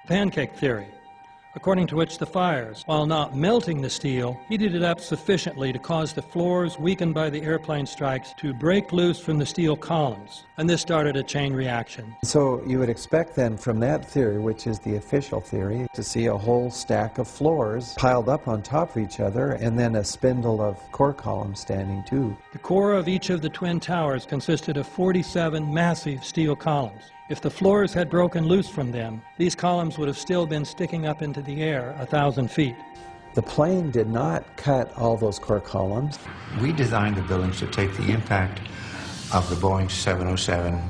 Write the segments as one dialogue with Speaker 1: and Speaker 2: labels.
Speaker 1: pancake theory, according to which the fires, while not melting the steel, heated it up sufficiently to cause the floors weakened by the airplane strikes to break loose from the steel columns, and this started a chain reaction.
Speaker 2: So you would expect then from that theory, which is the official theory, to see a whole stack of floors piled up on top of each other and then a spindle of core columns standing too.
Speaker 1: The core of each of the twin towers consisted of 47 massive steel columns. If the floors had broken loose from them, these columns would have still been sticking up into the air 1,000 feet.
Speaker 2: The plane did not cut all those core columns.
Speaker 3: We designed the buildings to take the impact of the Boeing 707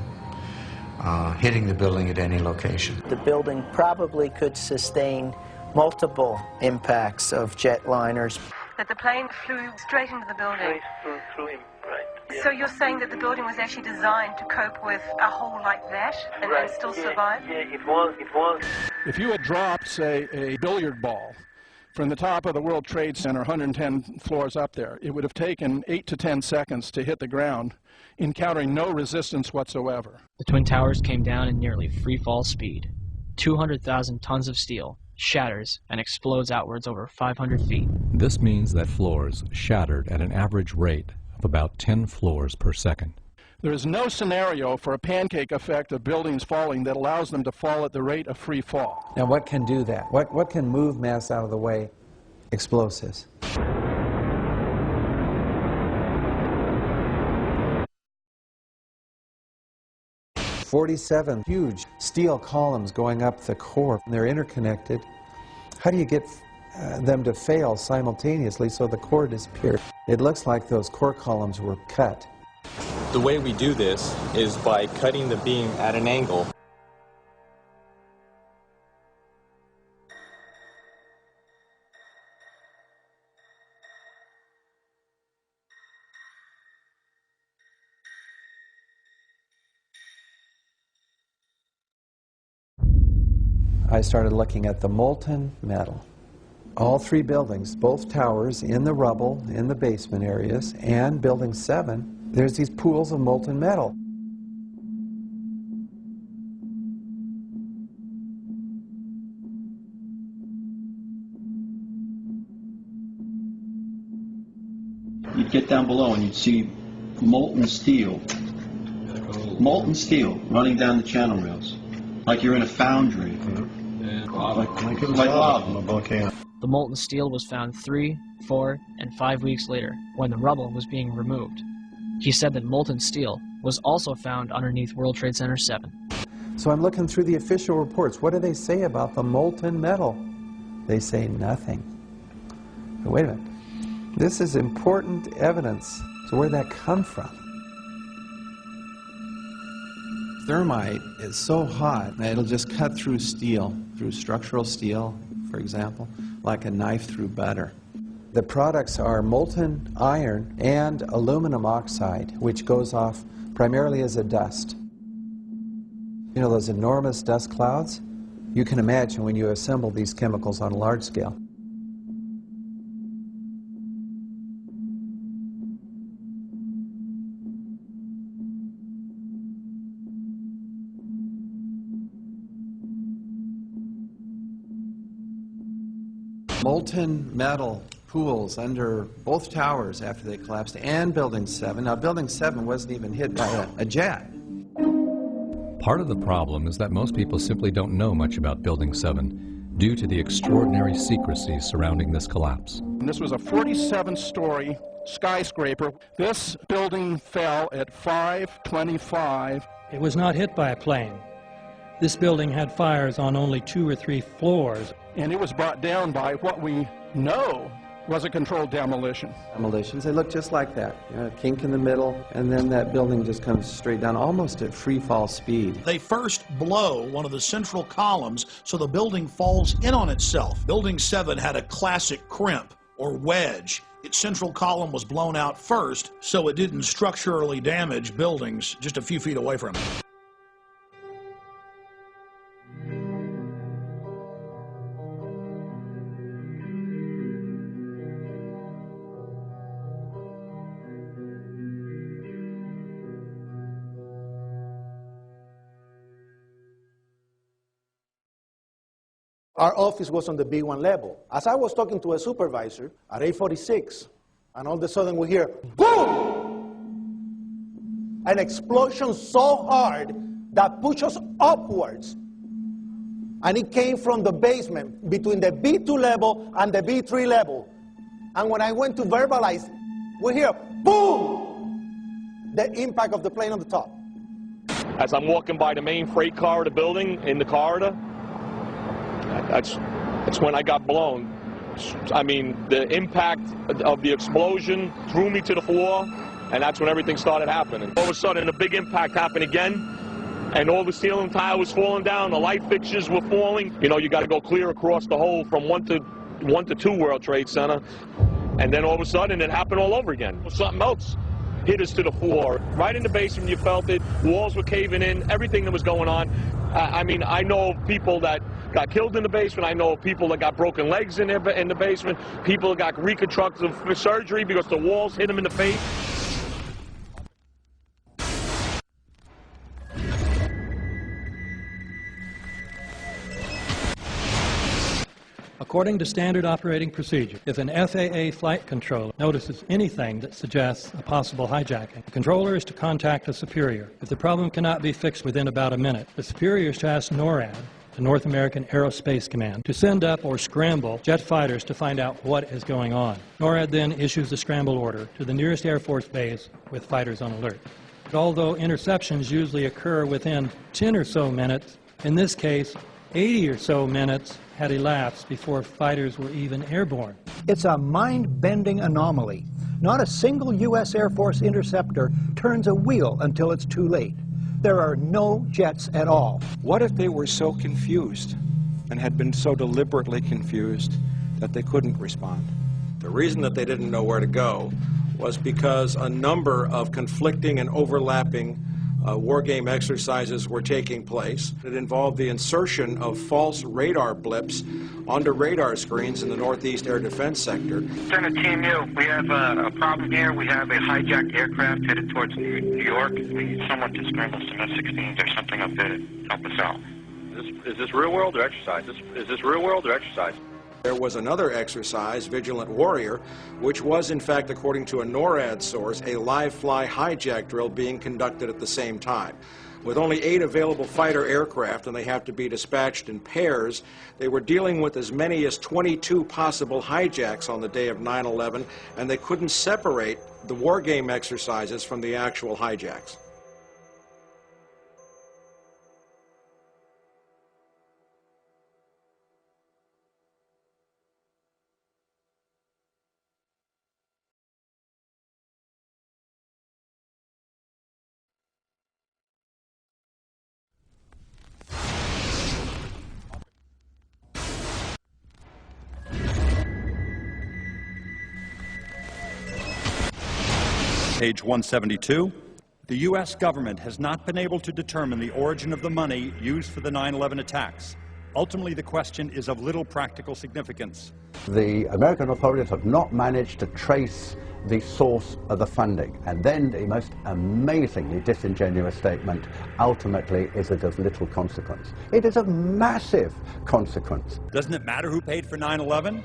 Speaker 3: hitting the building at any location.
Speaker 4: The building probably could sustain multiple impacts of jetliners.
Speaker 5: That the plane flew straight into the building.
Speaker 6: Through him, right. Yeah.
Speaker 5: So you're saying that the building was actually designed to cope with a hole like that and still survive?
Speaker 6: Yeah, it was.
Speaker 7: If you had dropped, say, a billiard ball from the top of the World Trade Center, 110 floors up there, it would have taken 8 to 10 seconds to hit the ground, encountering no resistance whatsoever.
Speaker 8: The Twin Towers came down in nearly free-fall speed. 200,000 tons of steel shatters and explodes outwards over 500 feet.
Speaker 9: This means that floors shattered at an average rate of about 10 floors per second.
Speaker 7: There is no scenario for a pancake effect of buildings falling that allows them to fall at the rate of free fall.
Speaker 2: Now what can do that? What can move mass out of the way? Explosives. "47 huge steel columns going up the core. They're interconnected. How do you get them to fail simultaneously so the core disappears? It looks like those core columns were cut.
Speaker 10: The way we do this is by cutting the beam at an angle.
Speaker 2: I started looking at the molten metal. All three buildings, both towers in the rubble, in the basement areas, and Building 7, there's these pools of molten metal.
Speaker 11: You'd get down below and you'd see molten steel running down the channel rails, like you're in a foundry. Like lava.
Speaker 8: The molten steel was found 3, 4, and 5 weeks later, when the rubble was being removed. He said that molten steel was also found underneath World Trade Center 7.
Speaker 2: So I'm looking through the official reports. What do they say about the molten metal? They say nothing. But wait a minute. This is important evidence. So where'd that come from? Thermite is so hot that it'll just cut through steel, through structural steel, for example, like a knife through butter. The products are molten iron and aluminum oxide, which goes off primarily as a dust. You know those enormous dust clouds? You can imagine when you assemble these chemicals on a large scale. Molten metal pools under both towers after they collapsed, and Building 7. Now, Building 7 wasn't even hit by a jet.
Speaker 9: Part of the problem is that most people simply don't know much about Building 7 due to the extraordinary secrecy surrounding this collapse.
Speaker 7: And this was a 47-story skyscraper. This building fell at 5:25.
Speaker 1: It was not hit by a plane. This building had fires on only 2 or 3 floors.
Speaker 7: And it was brought down by what we know was a controlled demolition.
Speaker 2: Demolitions, they look just like that. You know, a kink in the middle, and then that building just comes straight down, almost at free fall speed.
Speaker 12: They first blow one of the central columns so the building falls in on itself. Building 7 had a classic crimp or wedge. Its central column was blown out first, so it didn't structurally damage buildings just a few feet away from it.
Speaker 13: Our office was on the B1 level. As I was talking to a supervisor at 8:46, and all of a sudden we hear, boom! An explosion so hard that pushed us upwards. And it came from the basement between the B2 level and the B3 level. And when I went to verbalize, we hear, boom! The impact of the plane on the top.
Speaker 14: As I'm walking by the main freight corridor building, in the corridor, that's when I got blown. I mean, the impact of the explosion threw me to the floor, and that's when everything started happening. All of a sudden, a big impact happened again, and all the ceiling tile was falling down, the light fixtures were falling. You know, you got to go clear across the whole from 1 to 2 World Trade Center, and then all of a sudden, it happened all over again. Something else hit us to the floor. Right in the basement, you felt it. Walls were caving in, everything that was going on. I mean, I know of people that got killed in the basement. I know of people that got broken legs in the basement. People that got reconstructive surgery because the walls hit them in the face.
Speaker 1: According to standard operating procedure, if an FAA flight controller notices anything that suggests a possible hijacking, the controller is to contact a superior. If the problem cannot be fixed within about a minute, the superior is to ask NORAD, the North American Aerospace Command, to send up or scramble jet fighters to find out what is going on. NORAD then issues the scramble order to the nearest Air Force base with fighters on alert. But although interceptions usually occur within 10 or so minutes, in this case, 80 or so minutes had elapsed before fighters were even airborne.
Speaker 15: It's a mind-bending anomaly. Not a single U.S. Air Force interceptor turns a wheel until it's too late. There are no jets at all.
Speaker 16: What if they were so confused and had been so deliberately confused that they couldn't respond?
Speaker 17: The reason that they didn't know where to go was because a number of conflicting and overlapping war game exercises were taking place. It involved the insertion of false radar blips onto radar screens in the Northeast Air Defense Sector.
Speaker 18: Center Team U, we have a problem here. We have a hijacked aircraft headed towards New York. We need someone to scramble some F-16s or something up there to help us out.
Speaker 17: Is this real world or exercise? Is this real world or exercise? There was another exercise, Vigilant Warrior, which was, in fact, according to a NORAD source, a live-fly hijack drill being conducted at the same time. With only 8 available fighter aircraft, and they have to be dispatched in pairs, they were dealing with as many as 22 possible hijacks on the day of 9/11, and they couldn't separate the war game exercises from the actual hijacks.
Speaker 19: Page 172. The U.S. government has not been able to determine the origin of the money used for the 9/11 attacks. Ultimately, the question is of little practical significance.
Speaker 20: The American authorities have not managed to trace the source of the funding. And then the most amazingly disingenuous statement ultimately is it of little consequence. It is of massive consequence.
Speaker 19: Doesn't it matter who paid for 9/11?